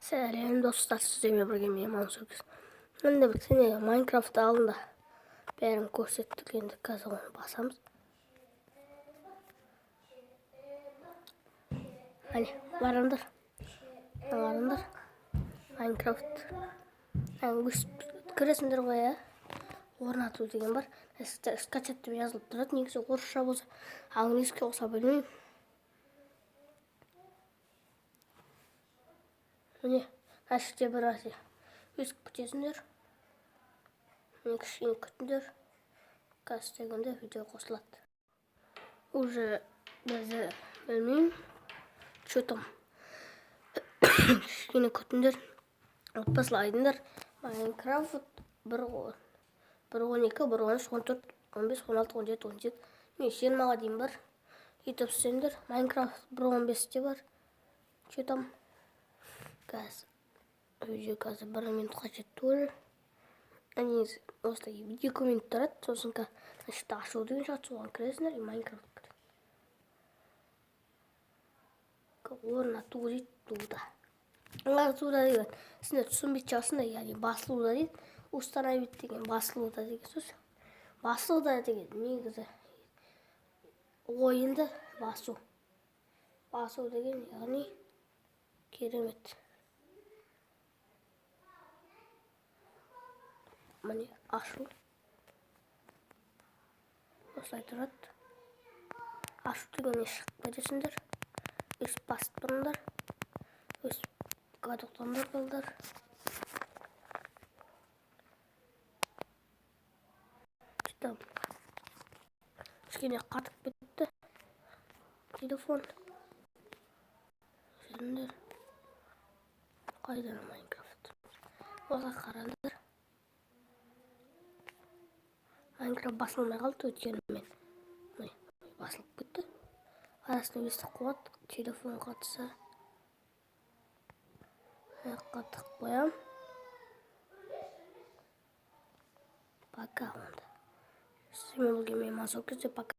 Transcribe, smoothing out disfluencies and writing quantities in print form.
Сәлем достар, сіздермен бірге мен Мансұрбек. Енді бір сенеге Майнкрафт алдында бәрін көрсеттік, енді қазір оны басамыз. Әне, барыңдар. Майнкрафт. Көресіңдер ғой, орнату деген бар. Скачать деп жазылып тұрады, негізі орысша болса, английский болса білмеймін. Міне, әшікте бір әсе. Өсіп күтесіңдер. Мен кішкене күтіңдер. Қазір тегінде видео қосылады. Уже бізді білмеймін. Что там? Кішкене күтіңдер. Отпасылайдыңдар. Майнкрафт 1.12, 1.13, 14, 15, 16, 17, 17. Мен 20-ға дейін бар. Ютуб істеңдер. Майнкрафт 1.15-те бар. Что там? Видео қазір 1 минутқа жетті уже. Әнеңіз осылай 2 минут тұрады. Сосын ашу деген шығады, соған кіресіңдер и Майнкрафт кіреді. Орнату дейді туда. Туда деген сіздер түсінбейтін шығарсыңдар, яғни басылуда дейді. Установить деген басылуда деген сөз. Басылуда деген негізі ойынды басу. Басу деген яғни керемет. Міне ашу. Осылай тұрады. Ашу дегенне шығып кетесіңдер. Өсіп басып тұрыңдар. Өсіп қадықтандар қалдар. Кішкене қатып кетті. Телефон. Жүріңдер. Қайдан Майнкрафт. Оға қараңдар. Майнкрафт басылмай қалды, өйткені мен басылып кетті. Арасында естіп қуат, телефон қатса. Қатық қоям. Пока онда. Сізмен бірге мен Мансұрбек, пока.